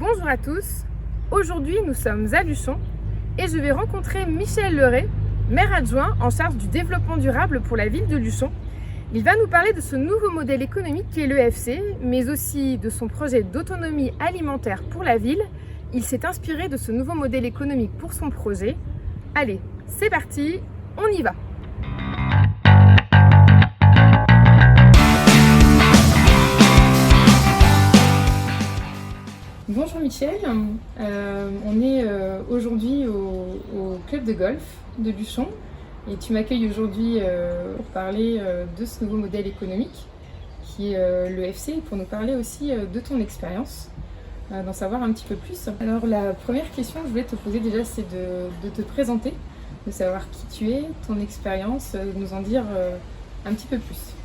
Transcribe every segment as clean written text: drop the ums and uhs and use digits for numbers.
Bonjour à tous, aujourd'hui nous sommes à Luchon et je vais rencontrer Michel Leray, maire adjoint en charge du développement durable pour la ville de Luchon. Il va nous parler de ce nouveau modèle économique qui est l'EFC, mais aussi de son projet d'autonomie alimentaire pour la ville. Il s'est inspiré de ce nouveau modèle économique pour son projet. Allez, c'est parti, on y va! Bonjour Michel, on est aujourd'hui au club de golf de Luchon et tu m'accueilles aujourd'hui pour parler de ce nouveau modèle économique qui est l'EFC et pour nous parler aussi de ton expérience, d'en savoir un petit peu plus. Alors la première question que je voulais te poser déjà c'est de te présenter, de savoir qui tu es, ton expérience, de nous en dire un petit peu plus.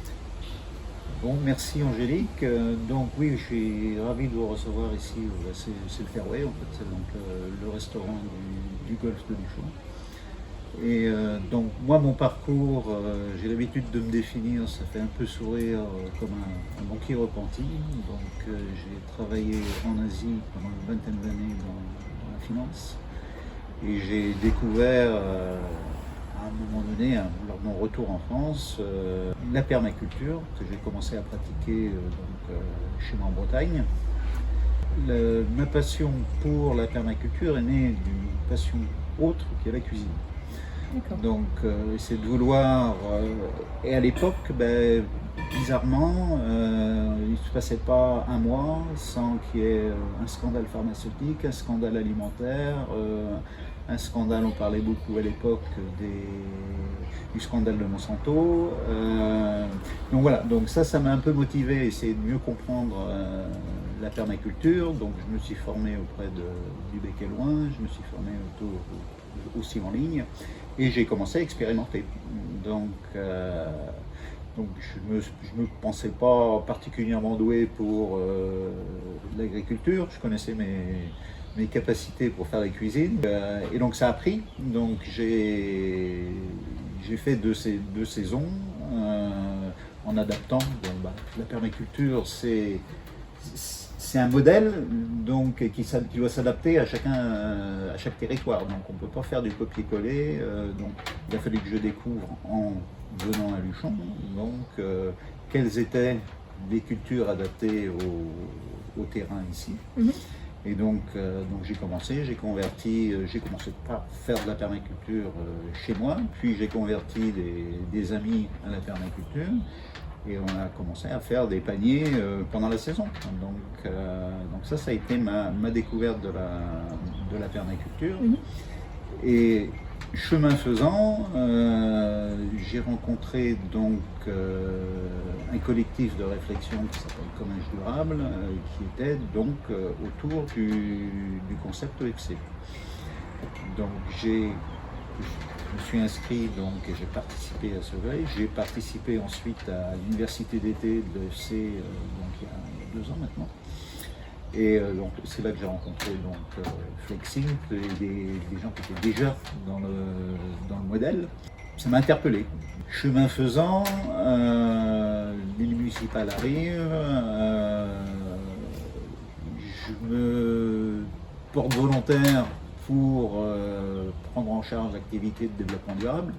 Bon, merci Angélique. Donc oui, je suis ravi de vous recevoir ici. C'est le Fairway, en fait, c'est donc le restaurant du golf de Luchon. Et donc moi, mon parcours, j'ai l'habitude de me définir, ça fait un peu sourire, comme un banquier repenti. Donc j'ai travaillé en Asie pendant une vingtaine d'années dans la finance. Et j'ai découvert à un moment donné, lors de mon retour en France, la permaculture que j'ai commencé à pratiquer chez moi en Bretagne. Ma passion pour la permaculture est née d'une passion autre qui est la cuisine. Donc c'est de vouloir, et à l'époque, bizarrement, il ne se passait pas un mois sans qu'il y ait un scandale pharmaceutique, un scandale alimentaire, un scandale, on parlait beaucoup à l'époque du scandale de Monsanto. Donc voilà, donc ça m'a un peu motivé à essayer de mieux comprendre la permaculture. Donc je me suis formé auprès du Bec et Loin, je me suis formé aussi en ligne et j'ai commencé à expérimenter. Donc je me pensais pas particulièrement doué pour l'agriculture, je connaissais mes capacités pour faire la cuisine et donc ça a pris. Donc j'ai fait deux saisons en adaptant. La permaculture c'est un modèle donc qui doit s'adapter à chaque territoire. Donc on ne peut pas faire du copier-coller. Donc il a fallu que je découvre en venant à Luchon donc quelles étaient les cultures adaptées au terrain ici. Et donc j'ai commencé par faire de la permaculture chez moi, puis j'ai converti des amis à la permaculture et on a commencé à faire des paniers pendant la saison. Donc ça a été ma découverte de la permaculture. Et chemin faisant, j'ai rencontré donc un collectif de réflexion qui s'appelle Commerce Durable, qui était donc autour du concept EFC. Donc je me suis inscrit et j'ai participé à ce gré. J'ai participé ensuite à l'université d'été de l'EFC il y a 2 ans maintenant. Et donc c'est là que j'ai rencontré Flexing et des gens qui étaient déjà dans le modèle. Ça m'a interpellé. Chemin faisant, l'élu municipal arrive, je me porte volontaire pour prendre en charge l'activité de développement durable.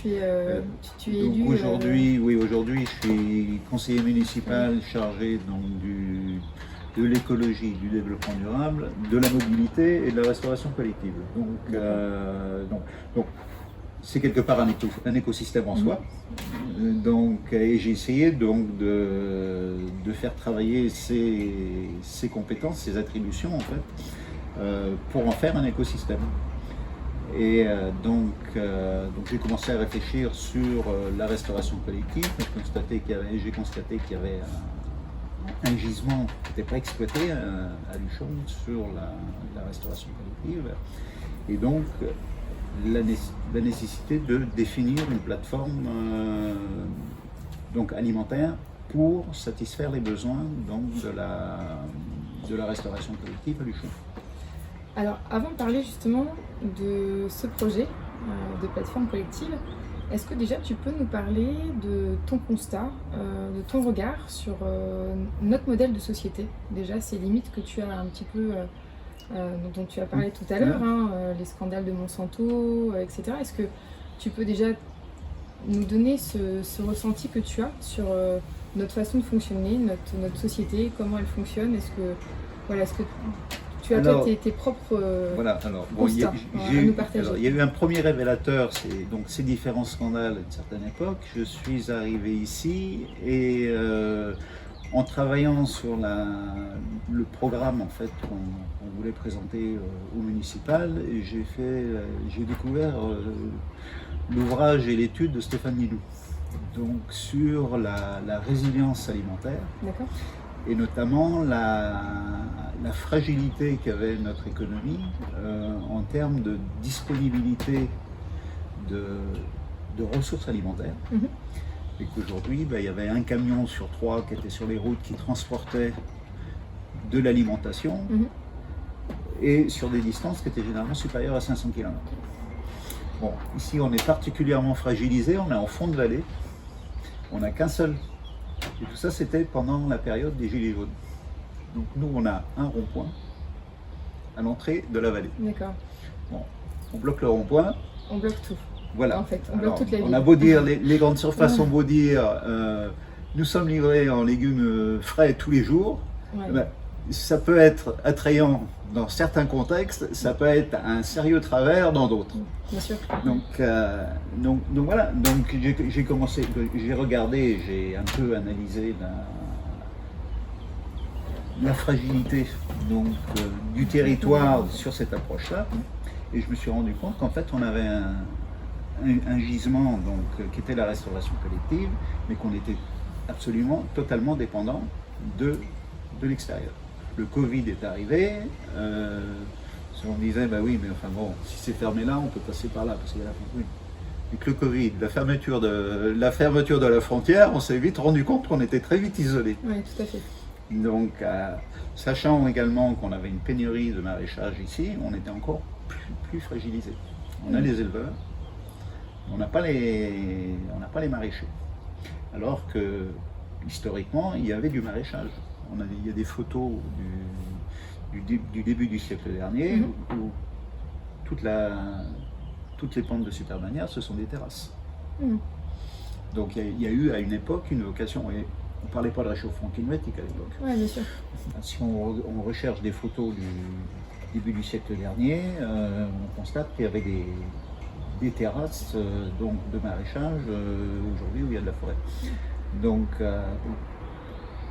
Tu es élu aujourd'hui, je suis conseiller municipal chargé de l'écologie, du développement durable, de la mobilité et de la restauration collective. Donc c'est quelque part un écosystème en soi. Et j'ai essayé de faire travailler ces compétences, ces attributions en fait, pour en faire un écosystème. Et donc j'ai commencé à réfléchir sur la restauration collective. J'ai constaté qu'il y avait un gisement qui n'était pas exploité à Luchon sur la restauration collective. Et donc la nécessité de définir une plateforme alimentaire pour satisfaire les besoins de la restauration collective à Luchon. Alors, avant de parler justement de ce projet de plateforme collective, est-ce que déjà tu peux nous parler de ton constat, de ton regard sur notre modèle de société, déjà ces limites que tu as un petit peu dont tu as parlé tout à l'heure, hein, les scandales de Monsanto, etc. Est-ce que tu peux déjà nous donner ce ressenti que tu as sur notre façon de fonctionner, notre société, comment elle fonctionne? Est-ce que tu as tes propres constats à nous partager? Il y a eu un premier révélateur, c'est donc ces différents scandales à une certaine époque. Je suis arrivé ici et en travaillant sur le programme en fait qu'on voulait présenter au municipal, j'ai découvert l'ouvrage et l'étude de Stéphane Nidou, donc sur la résilience alimentaire. D'accord. Et notamment la fragilité qu'avait notre économie en termes de disponibilité de ressources alimentaires. Et qu'aujourd'hui, il y avait un camion sur 3 qui était sur les routes qui transportait de l'alimentation et sur des distances qui étaient généralement supérieures à 500 km. Bon, ici on est particulièrement fragilisé, on est en fond de vallée, on n'a qu'un seul. Et tout ça, c'était pendant la période des Gilets jaunes. Donc nous, on a un rond-point à l'entrée de la vallée. D'accord. Bon, on bloque le rond-point. On bloque tout. Voilà. En fait, on bloque toute la ville. On a beau dire, les grandes surfaces ont beau dire, nous sommes livrés en légumes frais tous les jours. Ouais. Ça peut être attrayant dans certains contextes, ça peut être un sérieux travers dans d'autres. Bien sûr. Donc voilà, donc j'ai regardé, j'ai un peu analysé la fragilité donc, du territoire sur cette approche-là, et je me suis rendu compte qu'en fait on avait un gisement donc, qui était la restauration collective, mais qu'on était absolument, totalement dépendant de l'extérieur. Le Covid est arrivé, on disait, bah oui, mais enfin bon, si c'est fermé là, on peut passer par là, parce qu'il y a la frontière. Avec le Covid, la fermeture de la frontière, on s'est vite rendu compte qu'on était très vite isolés. Oui, tout à fait. Donc, sachant également qu'on avait une pénurie de maraîchage ici, on était encore plus fragilisé. On a les éleveurs, on n'a pas les maraîchers. Alors que, historiquement, il y avait du maraîchage. Il y a des photos du début du siècle dernier où toutes les pentes de Supermanière, ce sont des terrasses. Donc il y a eu à une époque une vocation, et on ne parlait pas de réchauffement climatique à l'époque. Oui, bien sûr. Si on recherche des photos du début du siècle dernier, on constate qu'il y avait des terrasses donc de maraîchage aujourd'hui où il y a de la forêt. Donc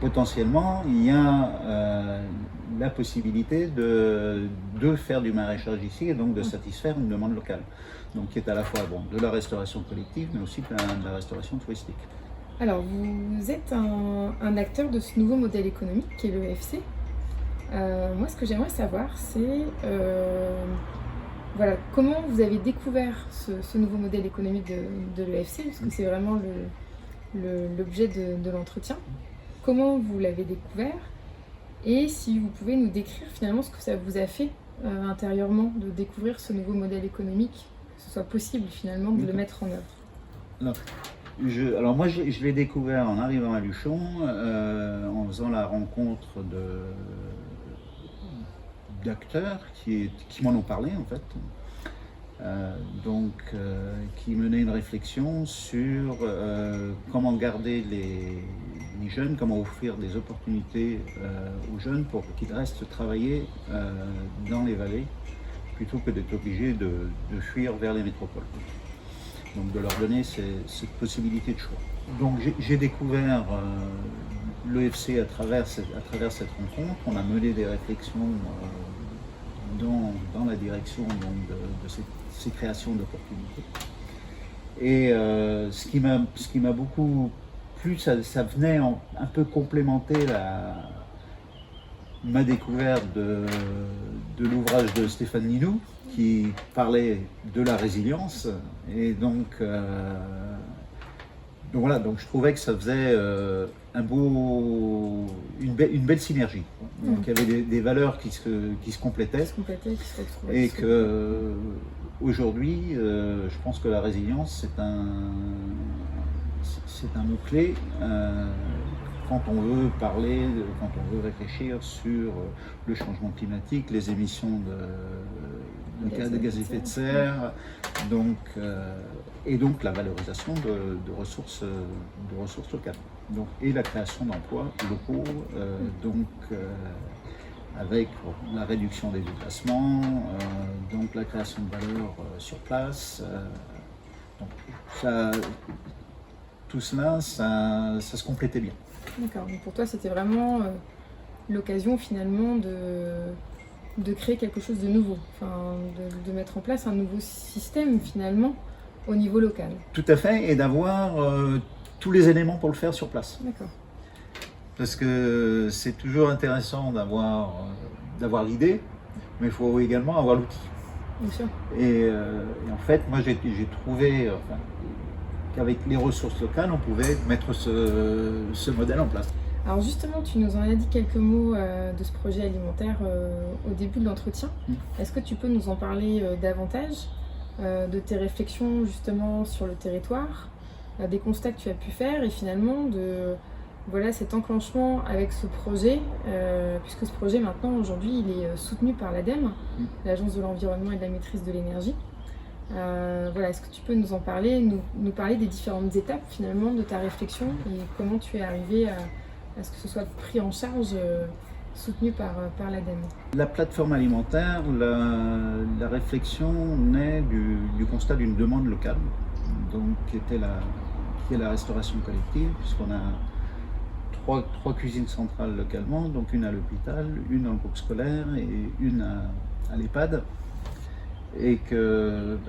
potentiellement, il y a la possibilité de faire du maraîchage ici et donc de satisfaire une demande locale. Donc qui est à la fois de la restauration collective, mais aussi de la restauration touristique. Alors, vous êtes un acteur de ce nouveau modèle économique qui est l'EFC. Moi, ce que j'aimerais savoir, c'est comment vous avez découvert ce nouveau modèle économique de l'EFC, parce que c'est vraiment l'objet de l'entretien. Comment vous l'avez découvert et si vous pouvez nous décrire finalement ce que ça vous a fait intérieurement de découvrir ce nouveau modèle économique, que ce soit possible finalement de le mettre en œuvre. Alors moi je l'ai découvert en arrivant à Luchon, en faisant la rencontre d'acteurs qui m'en ont parlé en fait. Qui menait une réflexion sur comment garder les jeunes, comment offrir des opportunités aux jeunes pour qu'ils restent travailler dans les vallées plutôt que d'être obligés de fuir vers les métropoles. Donc de leur donner cette possibilité de choix. Donc j'ai découvert l'EFC à travers cette rencontre. On a mené des réflexions dans la direction donc, de ces créations d'opportunités. Et ce qui m'a beaucoup plu, ça venait un peu complémenter ma découverte de l'ouvrage de Stéphane Nidou, qui parlait de la résilience. Et donc voilà, donc je trouvais que ça faisait une belle synergie. Donc il y avait des valeurs qui se complétaient. Et que aujourd'hui, je pense que la résilience, c'est un mot-clé quand on veut parler, quand on veut réfléchir sur le changement climatique, les émissions de gaz à effet de serre, donc, et donc la valorisation de ressources locales. Donc, et la création d'emplois locaux, avec la réduction des déplacements, donc la création de valeur sur place. Donc tout cela, ça se complétait bien. D'accord, donc pour toi c'était vraiment l'occasion finalement de créer quelque chose de nouveau, enfin, de mettre en place un nouveau système finalement au niveau local. Tout à fait, et d'avoir tous les éléments pour le faire sur place. D'accord. Parce que c'est toujours intéressant d'avoir l'idée, mais il faut également avoir l'outil. Bien sûr. Et en fait, moi j'ai trouvé qu'avec les ressources locales, on pouvait mettre ce modèle en place. Alors justement, tu nous en as dit quelques mots de ce projet alimentaire au début de l'entretien. Est-ce que tu peux nous en parler davantage de tes réflexions justement sur le territoire, des constats que tu as pu faire et finalement de cet enclenchement avec ce projet, puisque ce projet maintenant aujourd'hui il est soutenu par l'ADEME, l'Agence de l'environnement et de la maîtrise de l'énergie. Est-ce que tu peux nous en parler, nous parler des différentes étapes finalement de ta réflexion et comment tu es arrivé à ce que ce soit pris en charge, soutenu par l'ADEME? La plateforme alimentaire, la réflexion naît du constat d'une demande locale, donc qui est la restauration collective, puisqu'on a trois cuisines centrales localement, donc une à l'hôpital, une dans le groupe scolaire et une à l'EHPAD. Et qu'elles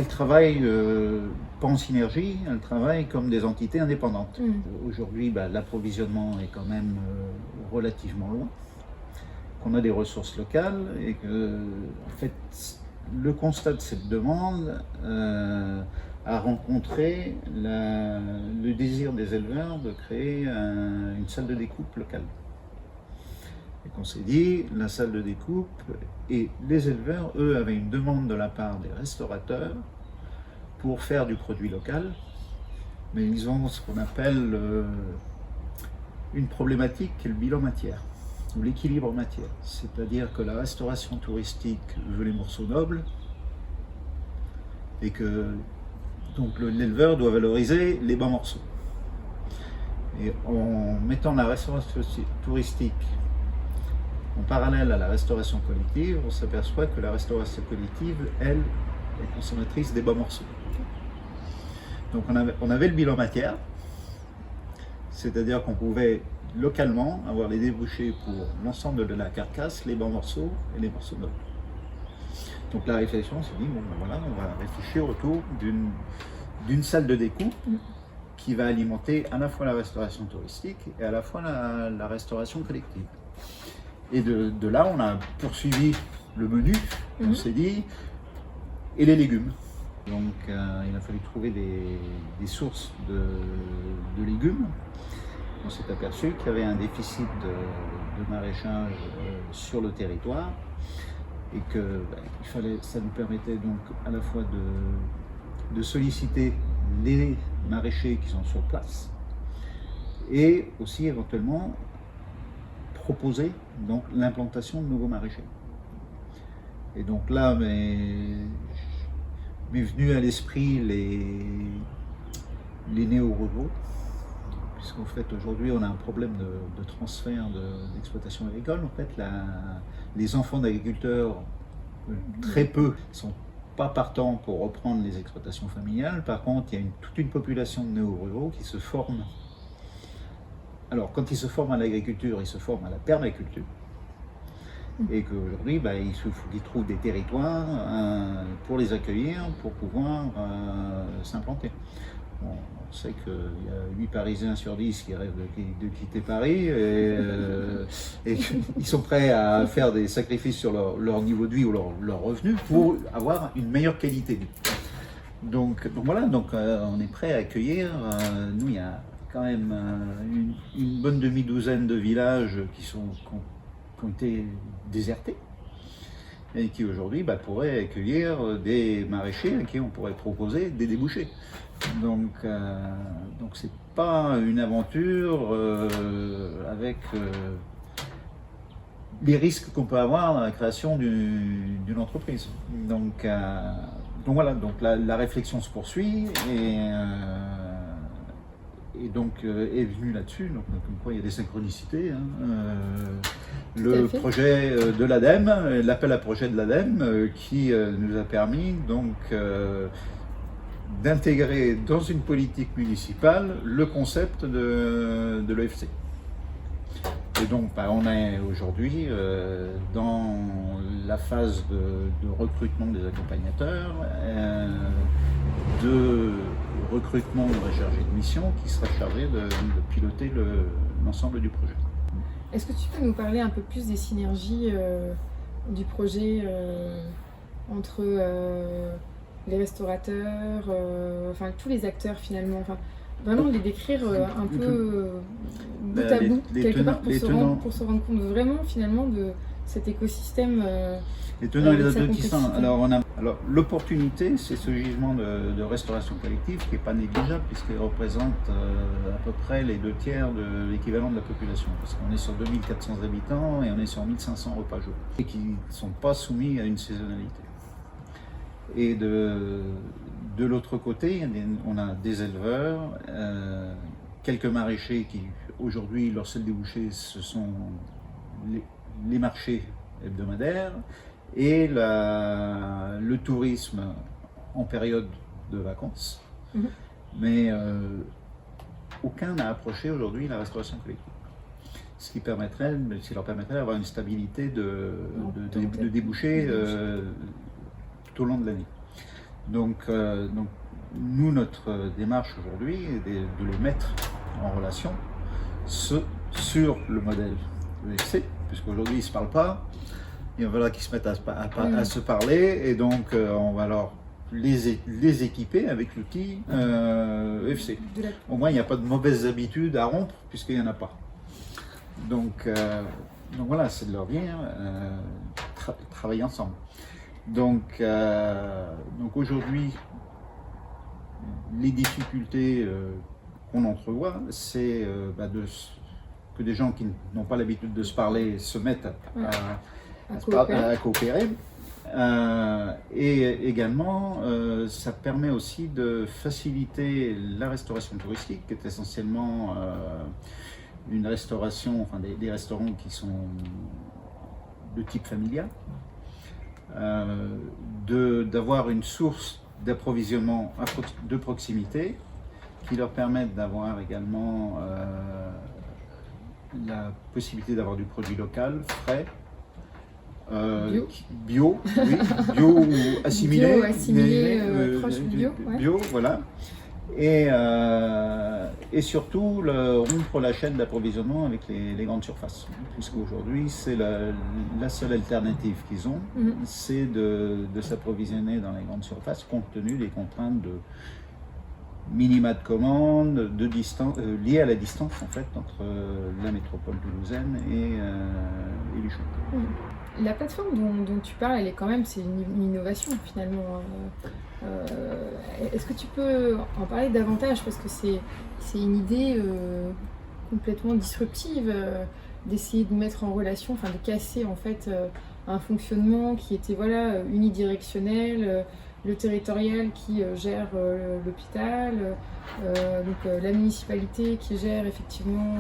travaillent pas en synergie, elles travaillent comme des entités indépendantes. Aujourd'hui, l'approvisionnement est quand même relativement loin, qu'on a des ressources locales et que, en fait, le constat de cette demande a rencontré le désir des éleveurs de créer une salle de découpe locale. Et qu'on s'est dit, la salle de découpe, et les éleveurs, eux, avaient une demande de la part des restaurateurs pour faire du produit local, mais ils ont ce qu'on appelle une problématique qui est le bilan matière, ou l'équilibre matière. C'est-à-dire que la restauration touristique veut les morceaux nobles, et que donc l'éleveur doit valoriser les bas morceaux. Et en mettant la restauration touristique en parallèle à la restauration collective, on s'aperçoit que la restauration collective, elle, est consommatrice des bas morceaux. Donc on avait le bilan matière, c'est-à-dire qu'on pouvait localement avoir les débouchés pour l'ensemble de la carcasse, les bas morceaux et les morceaux nobles. Donc la réflexion, on s'est dit, on va réfléchir autour d'une salle de découpe qui va alimenter à la fois la restauration touristique et à la fois la restauration collective. Et de là, on a poursuivi le menu, on s'est dit, et les légumes. Donc il a fallu trouver des sources de légumes. On s'est aperçu qu'il y avait un déficit de maraîchage sur le territoire et que ça nous permettait donc à la fois de solliciter les maraîchers qui sont sur place et aussi éventuellement proposer donc l'implantation de nouveaux maraîchers. Et donc là m'est venu à l'esprit les néo-ruraux, puisqu'en fait aujourd'hui on a un problème de transfert d'exploitation agricole. En fait les enfants d'agriculteurs, très peu, sont pas partants pour reprendre les exploitations familiales. Par contre, il y a toute une population de néo-ruraux qui se forment. Alors, quand ils se forment à l'agriculture, ils se forment à la permaculture. Et qu'aujourd'hui, il faut qu'ils trouvent des territoires pour les accueillir, pour pouvoir s'implanter. Bon, on sait qu'il y a 8 Parisiens sur 10 qui rêvent de quitter Paris et qu'ils sont prêts à faire des sacrifices sur leur niveau de vie ou leur revenu pour avoir une meilleure qualité de vie. Donc voilà, on est prêt à accueillir. Nous, il y a quand même une bonne demi-douzaine de villages qui ont été désertés. et qui aujourd'hui pourrait accueillir des maraîchers à qui on pourrait proposer des débouchés. Donc c'est pas une aventure avec les risques qu'on peut avoir dans la création d'une entreprise. Donc voilà, donc la réflexion se poursuit et donc est venu là-dessus, donc comme quoi il y a des synchronicités. Le projet de l'ADEME, l'appel à projet de l'ADEME qui nous a permis donc d'intégrer dans une politique municipale le concept de l'EFC. Et donc on est aujourd'hui dans la phase de recrutement des accompagnateurs, de recrutement de la chargée de mission qui sera chargée de piloter l'ensemble du projet. Est-ce que tu peux nous parler un peu plus des synergies du projet entre les restaurateurs, enfin tous les acteurs finalement, enfin, vraiment les décrire un peu bout à bout, quelque part pour se rendre compte vraiment finalement de cet écosystème. Les tenants et les aboutissants. Alors l'opportunité, c'est ce gisement de restauration collective qui n'est pas négligeable puisqu'il représente à peu près les 2/3 de l'équivalent de la population. Parce qu'on est sur 2400 habitants et on est sur 1500 repas jours et qui ne sont pas soumis à une saisonnalité. Et de l'autre côté, on a des éleveurs, quelques maraîchers qui aujourd'hui leur seul débouché ce sont les marchés hebdomadaires et le tourisme en période de vacances. Mais aucun n'a approché aujourd'hui la restauration collective. Ce qui leur permettrait d'avoir une stabilité de débouchés tout au long de l'année. Donc nous, notre démarche aujourd'hui est de les mettre en relation sur le modèle EFC, puisqu'aujourd'hui ils ne se parlent pas, il va falloir qu'ils se mettent à se parler, et donc on va alors les équiper avec l'outil EFC. Au moins il n'y a pas de mauvaises habitudes à rompre, puisqu'il n'y en a pas. Donc voilà, c'est de leur bien travailler ensemble. Donc aujourd'hui, les difficultés qu'on entrevoit, c'est que des gens qui n'ont pas l'habitude de se parler se mettent à coopérer. Et également, ça permet aussi de faciliter la restauration touristique, qui est essentiellement une restauration, enfin des restaurants qui sont de type familial. D'avoir une source d'approvisionnement de proximité qui leur permettent d'avoir également la possibilité d'avoir du produit local, frais, bio, oui, bio ou assimilé, proche du bio, bio, voilà. Et surtout rompre la chaîne d'approvisionnement avec les grandes surfaces, puisqu'aujourd'hui c'est la seule alternative qu'ils ont, c'est de s'approvisionner dans les grandes surfaces compte tenu des contraintes de minima de commandes, de distance, liées à la distance en fait entre la métropole toulousaine et Luchon. La plateforme dont tu parles, elle est quand même, c'est une innovation finalement. Est-ce que tu peux en parler davantage, parce que c'est une idée complètement disruptive, d'essayer de mettre en relation, enfin de casser en fait un fonctionnement qui était unidirectionnel, le territorial qui gère l'hôpital, donc la municipalité qui gère effectivement.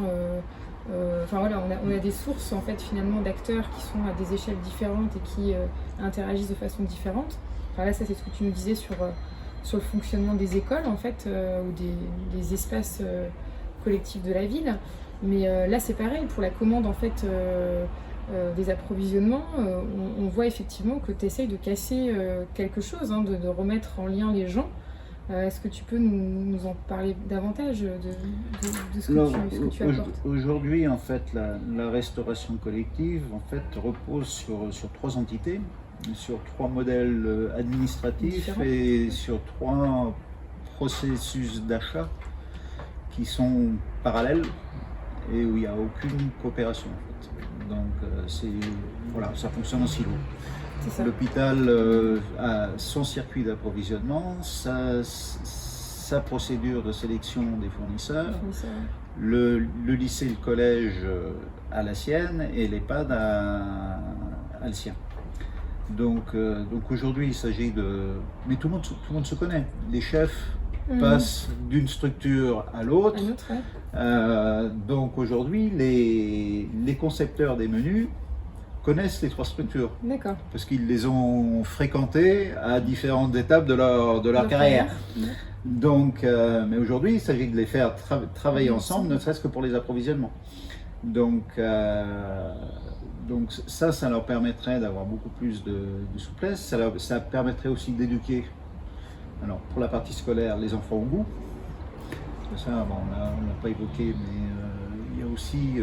On a des sources en fait finalement d'acteurs qui sont à des échelles différentes et qui interagissent de façon différente. Enfin, là, ça c'est ce que tu nous disais sur le fonctionnement des écoles en fait, ou des espaces collectifs de la ville. Mais là c'est pareil pour la commande en fait des approvisionnements. On voit effectivement que tu essayes de casser quelque chose, de remettre en lien les gens. Est-ce que tu peux nous en parler davantage de ce que tu apportes? Aujourd'hui, en fait, la restauration collective en fait, repose sur 3 entités, sur 3 modèles administratifs et sur 3 processus d'achat qui sont parallèles et où il n'y a aucune coopération. En fait. Donc, voilà, ça fonctionne en silo. C'est ça. L'hôpital a son circuit d'approvisionnement, sa procédure de sélection des fournisseurs. Le lycée et le collège a la sienne et l'EHPAD a le sien. Donc aujourd'hui, il s'agit de... Mais tout le monde se connaît. Les chefs passent d'une structure à l'autre. Ouais. Donc aujourd'hui, les concepteurs des menus connaissent les 3 structures. D'accord. Parce qu'ils les ont fréquentées à différentes étapes de leur carrière. Donc, mais aujourd'hui, il s'agit de les faire travailler ensemble, ne serait-ce que pour les approvisionnements. Donc ça leur permettrait d'avoir beaucoup plus de souplesse. Ça permettrait aussi d'éduquer, alors pour la partie scolaire, les enfants au goût. Ça, bon, on l'a pas évoqué, mais il y a aussi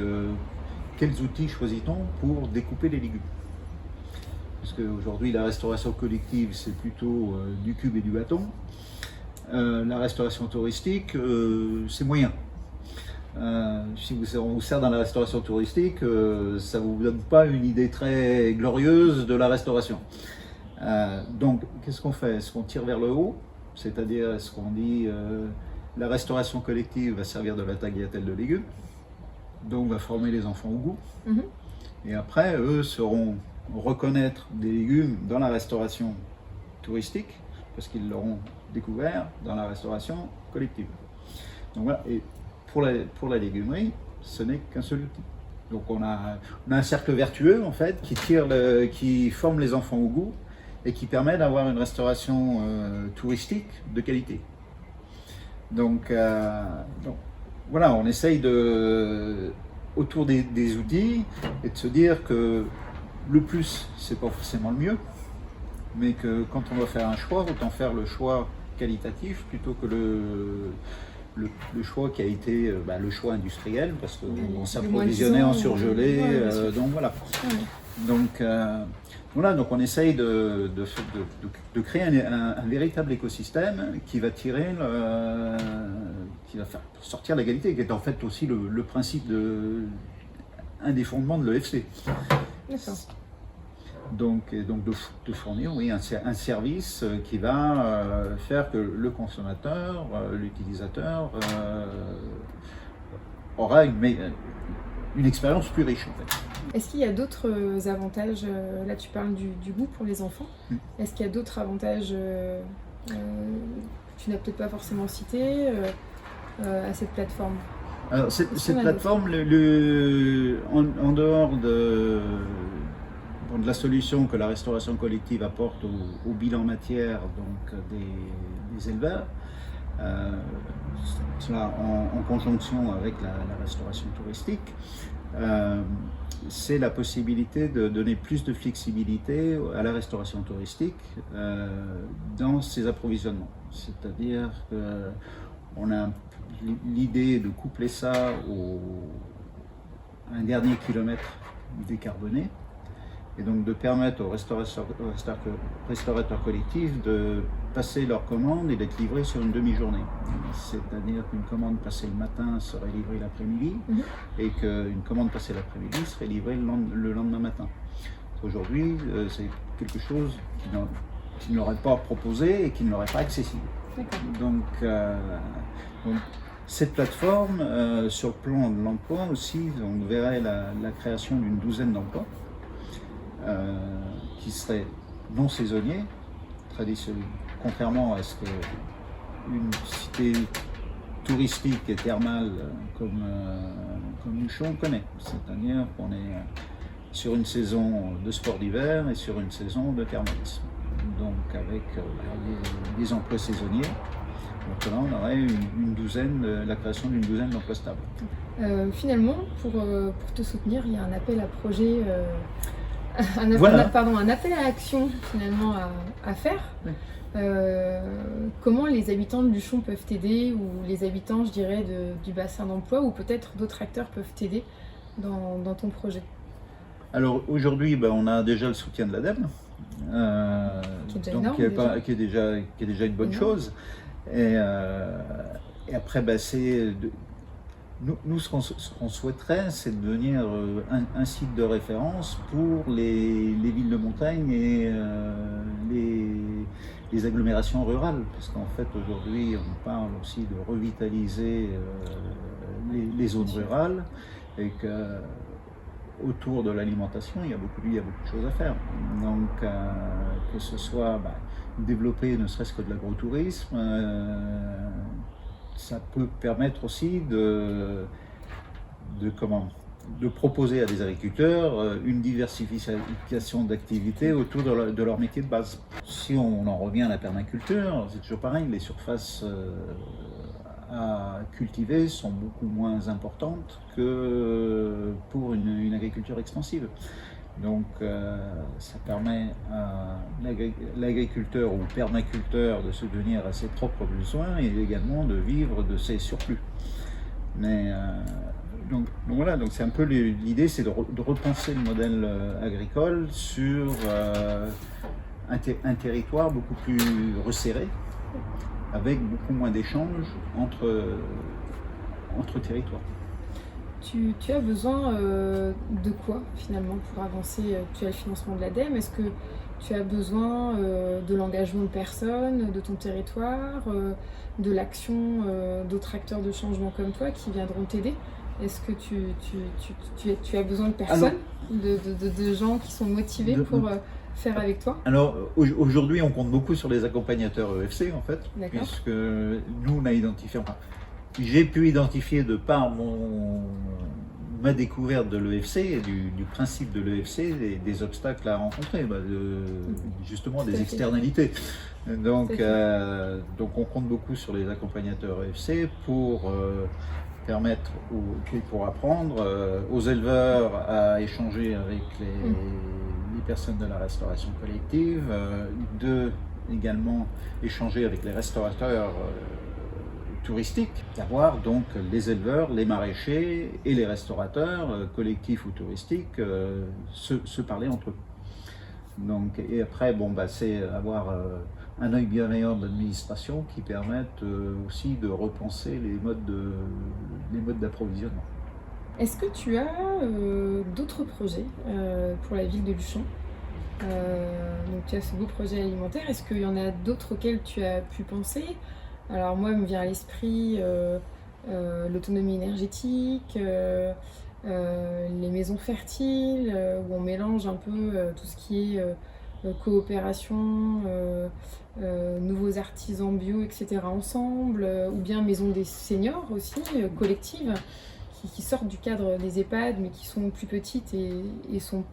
quels outils choisit-on pour découper les légumes. Parce qu'aujourd'hui, la restauration collective, c'est plutôt du cube et du bâton. La restauration touristique, c'est moyen. Si on vous sert dans la restauration touristique, ça ne vous donne pas une idée très glorieuse de la restauration. Donc, qu'est-ce qu'on fait? Est-ce qu'on tire vers le haut? C'est-à-dire, est-ce qu'on dit la restauration collective va servir de la tagliatelle de légumes, donc va former les enfants au goût. Et après, eux sauront reconnaître des légumes dans la restauration touristique, parce qu'ils l'auront découvert dans la restauration collective. Donc voilà, et pour la légumerie, ce n'est qu'un seul outil. Donc on a un cercle vertueux en fait qui forme les enfants au goût et qui permet d'avoir une restauration touristique de qualité. Donc voilà, on essaye autour des outils et de se dire que le plus, c'est pas forcément le mieux, mais que quand on doit faire un choix, autant faire le choix qualitatif plutôt que le choix qui a été le choix industriel, parce qu'on s'approvisionnait en surgelé, donc voilà. Donc on essaye de créer un véritable écosystème qui va tirer, qui va faire sortir la qualité, qui est en fait aussi le principe un des fondements de l'EFC. D'accord. Donc de fournir un service qui va faire que le consommateur, l'utilisateur aura une expérience plus riche en fait. Est-ce qu'il y a d'autres avantages, là tu parles du goût pour les enfants, est-ce qu'il y a d'autres avantages que tu n'as peut-être pas forcément cités à cette plateforme? Alors cette plateforme, en dehors de la solution que la restauration collective apporte au bilan matière donc des éleveurs, cela en conjonction avec la restauration touristique, c'est la possibilité de donner plus de flexibilité à la restauration touristique dans ses approvisionnements. C'est-à-dire qu'on a l'idée de coupler ça à un dernier kilomètre décarboné, et donc de permettre aux restaurateurs collectifs de passer leur commande et d'être livrés sur une demi-journée. C'est-à-dire qu'une commande passée le matin serait livrée l'après-midi et qu'une commande passée l'après-midi serait livrée le lendemain matin. Aujourd'hui, c'est quelque chose qu'ils n'auraient pas proposé et qui ne leur est pas accessible. Donc cette plateforme, sur le plan de l'emploi aussi, on verrait la création d'une douzaine d'emplois qui seraient non saisonniers, contrairement à ce qu'une cité touristique et thermale comme Luchon connaît. C'est-à-dire qu'on est sur une saison de sport d'hiver et sur une saison de thermalisme. Donc avec des emplois saisonniers. Donc là, on aurait la création d'une douzaine d'emplois stables. Finalement, pour te soutenir, il y a un appel à projet, un appel à action finalement à faire. Oui. Comment les habitants de Luchon peuvent t'aider, ou les habitants, je dirais, du bassin d'emploi, ou peut-être d'autres acteurs peuvent t'aider dans ton projet? Alors aujourd'hui, on a déjà le soutien de l'ADEME, qui est déjà une bonne chose. Et après, Nous, ce qu'on souhaiterait, c'est de devenir un site de référence pour les villes de montagne et les agglomérations rurales. Parce qu'en fait, aujourd'hui, on parle aussi de revitaliser les zones rurales et qu'autour de l'alimentation, il y a beaucoup de choses à faire. Donc, que ce soit développer ne serait-ce que de l'agrotourisme, ça peut permettre aussi de proposer à des agriculteurs une diversification d'activités autour de leur métier de base. Si on en revient à la permaculture, c'est toujours pareil, les surfaces à cultiver sont beaucoup moins importantes que pour une agriculture extensive. Donc ça permet à l'agriculteur ou permaculteur de subvenir à ses propres besoins et également de vivre de ses surplus. Mais donc voilà, donc c'est un peu l'idée, c'est de repenser le modèle agricole sur un territoire beaucoup plus resserré, avec beaucoup moins d'échanges entre territoires. Tu as besoin de quoi finalement pour avancer? Tu as le financement de l'ADEME, est-ce que tu as besoin de l'engagement de personnes, de ton territoire, de l'action d'autres acteurs de changement comme toi qui viendront t'aider? Est-ce que tu as besoin de personnes, de gens qui sont motivés pour faire avec toi? Alors aujourd'hui on compte beaucoup sur les accompagnateurs EFC en fait, puisque nous on a identifié, j'ai pu identifier de par ma découverte de l'EFC et du principe de l'EFC des obstacles à rencontrer, justement des externalités. Donc on compte beaucoup sur les accompagnateurs EFC pour permettre, pour apprendre aux éleveurs à échanger avec les personnes de la restauration collective, également échanger avec les restaurateurs touristiques, d'avoir donc les éleveurs, les maraîchers et les restaurateurs, collectifs ou touristiques, se parler entre eux. Donc, et après, c'est avoir un œil bienveillant de l'administration qui permettent aussi de repenser les modes d'approvisionnement. Est-ce que tu as d'autres projets pour la ville de Luchon? Donc tu as ce beau projet alimentaire, est-ce qu'il y en a d'autres auxquels tu as pu penser? Alors moi, il me vient à l'esprit l'autonomie énergétique, les maisons fertiles, où on mélange un peu tout ce qui est coopération, nouveaux artisans bio, etc. ensemble, ou bien maison des seniors aussi, collectives, qui sortent du cadre des EHPAD, mais qui sont plus petites et sont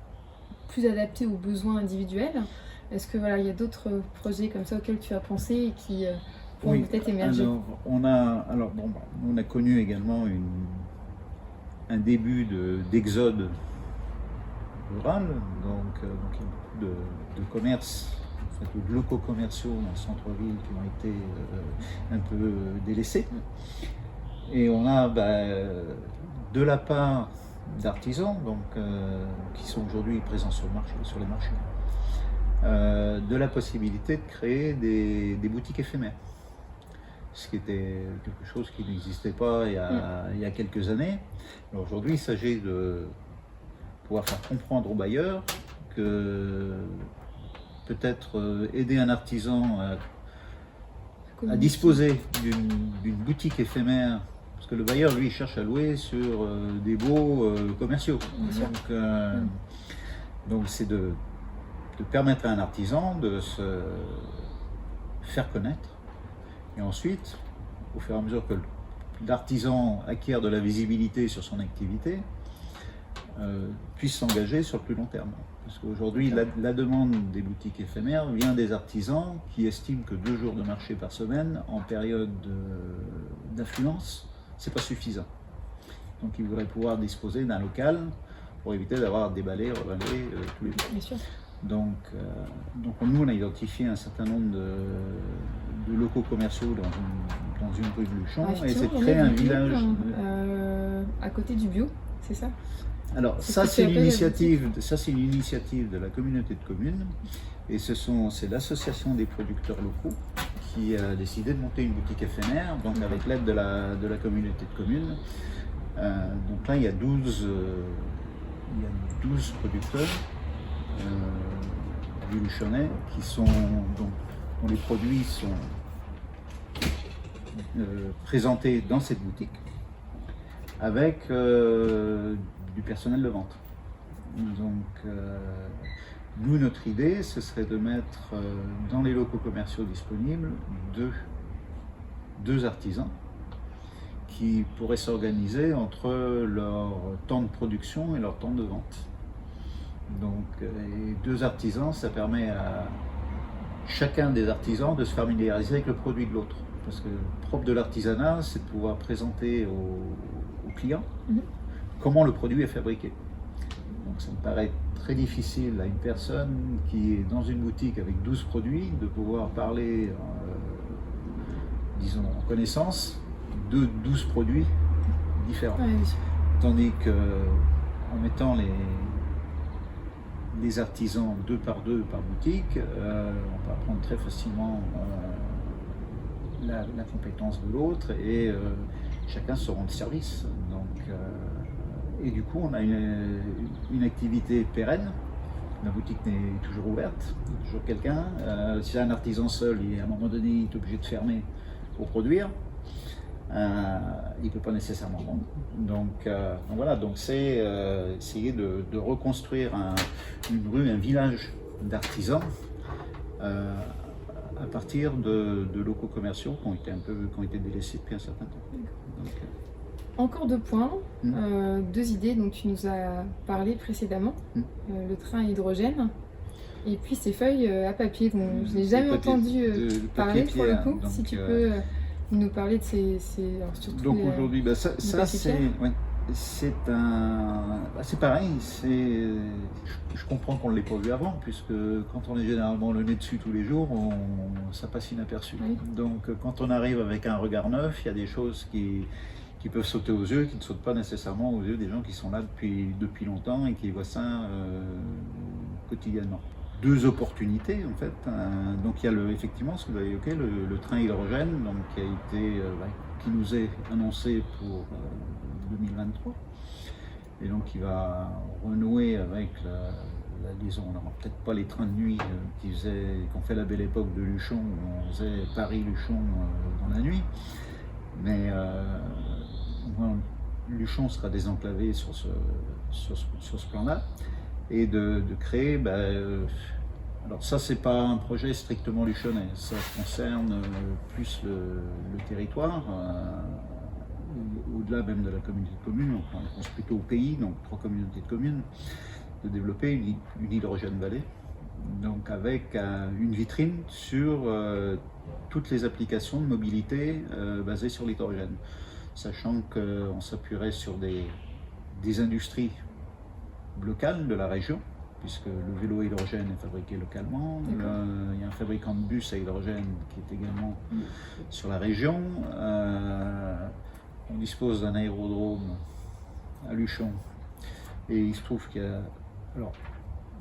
plus adaptées aux besoins individuels. Est-ce que il y a d'autres projets comme ça auxquels tu as pensé et qui pourront peut-être émerger? Alors, on a connu également un début d'exode rural, donc il y a beaucoup de commerces, de locaux commerciaux dans le centre-ville qui ont été un peu délaissés. Et on a de la part d'artisans qui sont aujourd'hui présents sur les marchés, de la possibilité de créer des boutiques éphémères. Ce qui était quelque chose qui n'existait pas il y a quelques années. Aujourd'hui, il s'agit de pouvoir faire comprendre aux bailleurs que peut-être aider un artisan à disposer d'une boutique éphémère, parce que le bailleur, lui, cherche à louer sur des baux commerciaux. Donc c'est de permettre à un artisan de se faire connaître. Et ensuite, au fur et à mesure que l'artisan acquiert de la visibilité sur son activité, puisse s'engager sur le plus long terme. Parce qu'aujourd'hui, la demande des boutiques éphémères vient des artisans qui estiment que 2 jours de marché par semaine, en période d'affluence, c'est pas suffisant. Donc ils voudraient pouvoir disposer d'un local pour éviter d'avoir déballé, reballé tous les jours. Bien sûr. Donc nous, on a identifié un certain nombre de locaux commerciaux dans une rue de Luchon, et c'est de créer un village. À côté du bio, c'est ça? Alors ça c'est une initiative de la communauté de communes, et c'est l'association des producteurs locaux qui a décidé de monter une boutique éphémère, donc avec l'aide de la communauté de communes, Donc là, il y a 12 producteurs du Luchonnais dont les produits sont présentés dans cette boutique avec du personnel de vente. Donc, nous, notre idée, ce serait de mettre dans les locaux commerciaux disponibles deux artisans qui pourraient s'organiser entre leur temps de production et leur temps de vente. Donc, et 2 artisans, ça permet à chacun des artisans de se familiariser avec le produit de l'autre. Parce que le propre de l'artisanat, c'est de pouvoir présenter aux clients comment le produit est fabriqué. Donc ça me paraît très difficile à une personne qui est dans une boutique avec 12 produits de pouvoir parler, disons, en connaissance de 12 produits différents. Ouais, oui. Tandis qu'en mettant les artisans 2 par 2 par boutique, on peut apprendre très facilement la compétence de l'autre et chacun se rend service. Donc, et du coup, on a une activité pérenne. La boutique est toujours ouverte, il y a toujours quelqu'un. Si c'est un artisan seul, à un moment donné, il est obligé de fermer pour produire. Il ne peut pas nécessairement vendre. Donc voilà, donc c'est essayer de reconstruire une rue, un village d'artisans à partir de locaux commerciaux qui ont été délaissés depuis un certain temps. Donc, Encore 2 points, 2 idées dont tu nous as parlé précédemment, le train à hydrogène et puis ces feuilles à papier dont je n'ai jamais entendu parler pour le coup. Donc, si tu peux nous parler de ces alors surtout donc aujourd'hui, ça c'est pareil, je comprends qu'on ne l'ait pas vu avant, puisque quand on est généralement le nez dessus tous les jours, ça passe inaperçu. Oui. Donc quand on arrive avec un regard neuf, il y a des choses qui peuvent sauter aux yeux, qui ne sautent pas nécessairement aux yeux des gens qui sont là depuis longtemps et qui voient ça quotidiennement. 2 opportunités en fait. Donc il y a effectivement ce que vous avez évoqué, le train hydrogène, donc, qui nous est annoncé pour 2023. Et donc il va renouer avec la liaison. On n'aura peut-être pas les trains de nuit qu'on fait la belle époque de Luchon, où on faisait Paris-Luchon dans la nuit. Mais Luchon sera désenclavé sur ce plan-là. Et de créer, alors ça c'est pas un projet strictement luchonnais, ça concerne plus le territoire, au-delà même de la communauté de communes, on pense plutôt au pays, donc 3 communautés de communes, de développer une hydrogène vallée, donc avec une vitrine sur toutes les applications de mobilité basées sur l'hydrogène, sachant qu'on s'appuierait sur des industries locales de la région, puisque le vélo à hydrogène est fabriqué localement. Il y a un fabricant de bus à hydrogène qui est également sur la région. On dispose d'un aérodrome à Luchon. Et il se trouve qu'il y a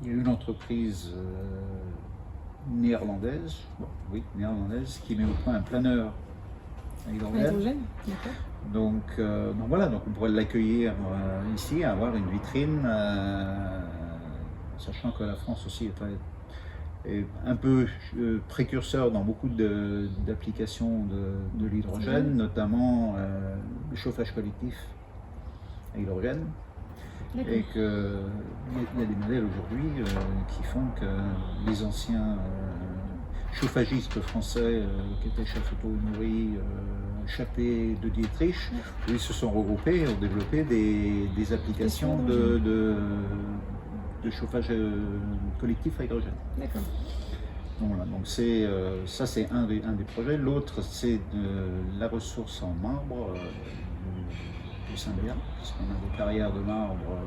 une entreprise néerlandaise qui met au point un planeur à hydrogène. Donc voilà, donc on pourrait l'accueillir ici, avoir une vitrine, sachant que la France aussi est un peu précurseur dans beaucoup d'applications de l'hydrogène, notamment le chauffage collectif à hydrogène. Et qu'il y a des modèles aujourd'hui qui font que les anciens chauffagistes français qui étaient Chauffe-Auto-Nourri, Chappé, de Dietrich, ils se sont regroupés et ont développé des applications de chauffage collectif à hydrogène. D'accord. Donc voilà, donc ça c'est un des projets. L'autre c'est la ressource en marbre du Saint-Béat, puisqu'on a des carrières de marbre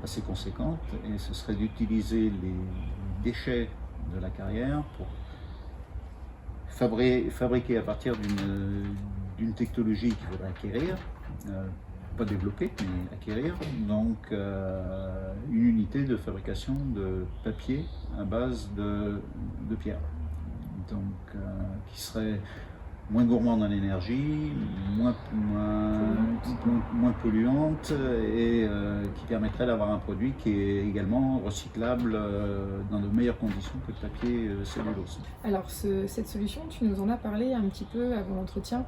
assez conséquentes, et ce serait d'utiliser les déchets de la carrière pour fabriquer à partir d'une technologie qu'il faudrait acquérir, pas développer, mais acquérir, donc une unité de fabrication de papier à base de pierre, donc qui serait moins gourmande en énergie, moins polluante et qui permettrait d'avoir un produit qui est également recyclable dans de meilleures conditions que le papier cellulose. Alors cette solution, tu nous en as parlé un petit peu avant l'entretien,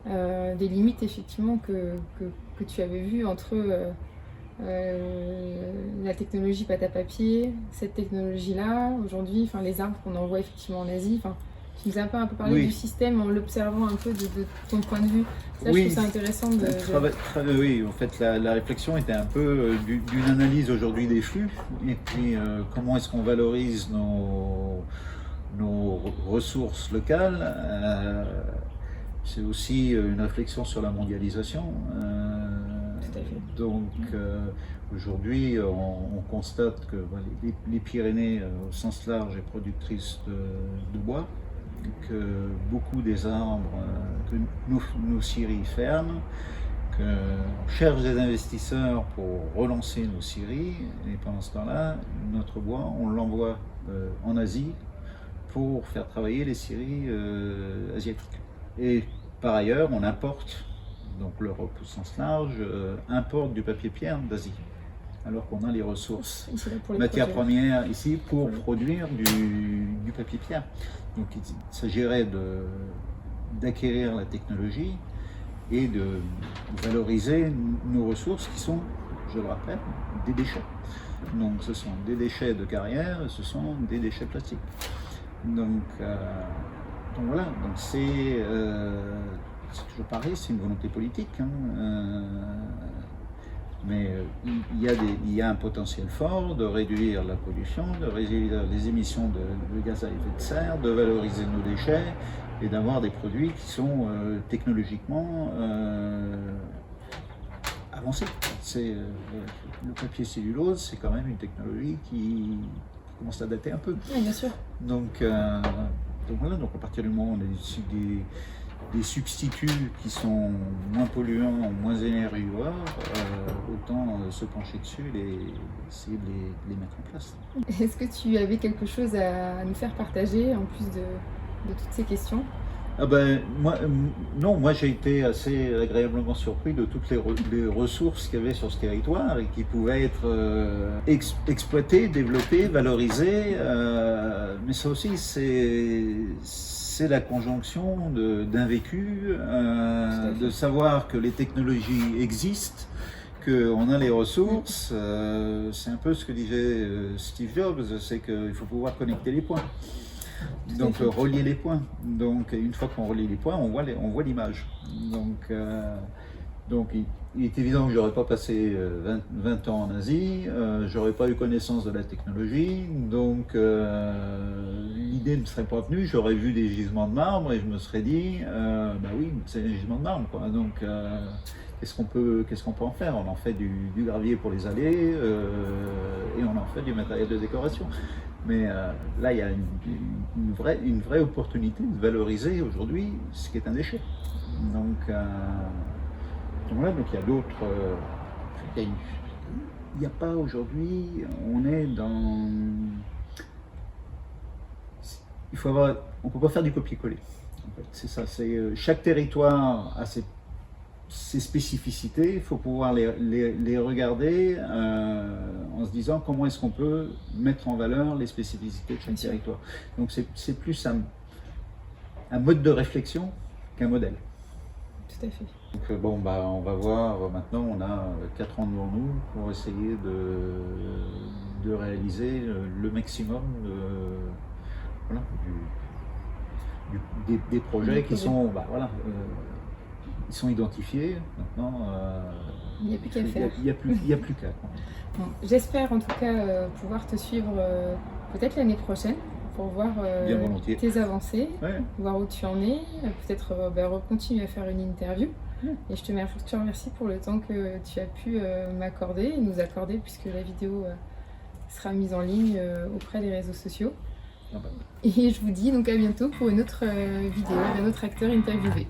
des limites effectivement que tu avais vues entre la technologie pâte à papier, cette technologie-là, aujourd'hui, les arbres qu'on envoie effectivement en Asie. Tu nous as un peu parlé du système en l'observant un peu de ton point de vue. Ça, je trouve ça intéressant oui, en fait, la réflexion était un peu d'une analyse aujourd'hui des flux, et puis comment est-ce qu'on valorise nos ressources locales. C'est aussi une réflexion sur la mondialisation. Donc aujourd'hui, on constate que les Pyrénées, au sens large, est productrice de bois, que beaucoup des arbres que nos scieries ferment, qu'on cherche des investisseurs pour relancer nos scieries, et pendant ce temps-là, notre bois, on l'envoie en Asie pour faire travailler les scieries asiatiques. Et par ailleurs, on importe, donc l'Europe au sens large, importe du papier pierre d'Asie, alors qu'on a les ressources matières premières ici pour produire du papier pierre. Donc il s'agirait d'acquérir la technologie et de valoriser nos ressources qui sont, je le rappelle, des déchets. Donc ce sont des déchets de carrière, ce sont des déchets plastiques. Donc voilà, donc c'est toujours pareil, c'est une volonté politique. Mais il y a un potentiel fort de réduire la pollution, de réduire les émissions de gaz à effet de serre, de valoriser nos déchets et d'avoir des produits qui sont technologiquement avancés. Le papier cellulose, c'est quand même une technologie qui commence à dater un peu. Oui, bien sûr. Donc voilà, donc à partir du moment où on a des substituts qui sont moins polluants, moins énergivores, autant se pencher dessus et essayer de les mettre en place. Est-ce que tu avais quelque chose à nous faire partager en plus de toutes ces questions? Moi j'ai été assez agréablement surpris de toutes les ressources qu'il y avait sur ce territoire et qui pouvaient être exploitées, développées, valorisées. Mais ça aussi c'est la conjonction d'un vécu, de savoir que les technologies existent, qu'on a les ressources. C'est un peu ce que disait Steve Jobs, c'est qu'il faut pouvoir connecter les points. Donc relier les points. Donc une fois qu'on relie les points, on voit l'image. Donc il est évident que je n'aurais pas passé 20 ans en Asie, je n'aurais pas eu connaissance de la technologie, donc l'idée ne me serait pas venue, j'aurais vu des gisements de marbre et je me serais dit, oui, c'est des gisements de marbre, quoi. Donc qu'est-ce qu'on peut en faire? On en fait du gravier pour les allées et on en fait du matériel de décoration. Mais là, il y a une vraie opportunité de valoriser aujourd'hui ce qui est un déchet. Donc voilà, donc il y a d'autres. Il n'y a pas aujourd'hui, on est dans. On ne peut pas faire du copier-coller. En fait, c'est ça. Chaque territoire a ses spécificités. Il faut pouvoir les regarder en se disant comment est-ce qu'on peut mettre en valeur les spécificités de chaque territoire. Donc c'est plus un mode de réflexion qu'un modèle. Tout à fait. Donc on va voir, maintenant on a 4 ans devant nous pour essayer de réaliser le maximum des projets qui sont, ils sont identifiés. Maintenant, il n'y a plus qu'à faire. Il n'y a plus qu'à. Bon, j'espère en tout cas pouvoir te suivre peut-être l'année prochaine pour voir tes avancées, voir où tu en es, peut-être continuer à faire une interview. Et je te remercie pour le temps que tu as pu m'accorder et nous accorder, puisque la vidéo sera mise en ligne auprès des réseaux sociaux. Et je vous dis donc à bientôt pour une autre vidéo d'un autre acteur interviewé.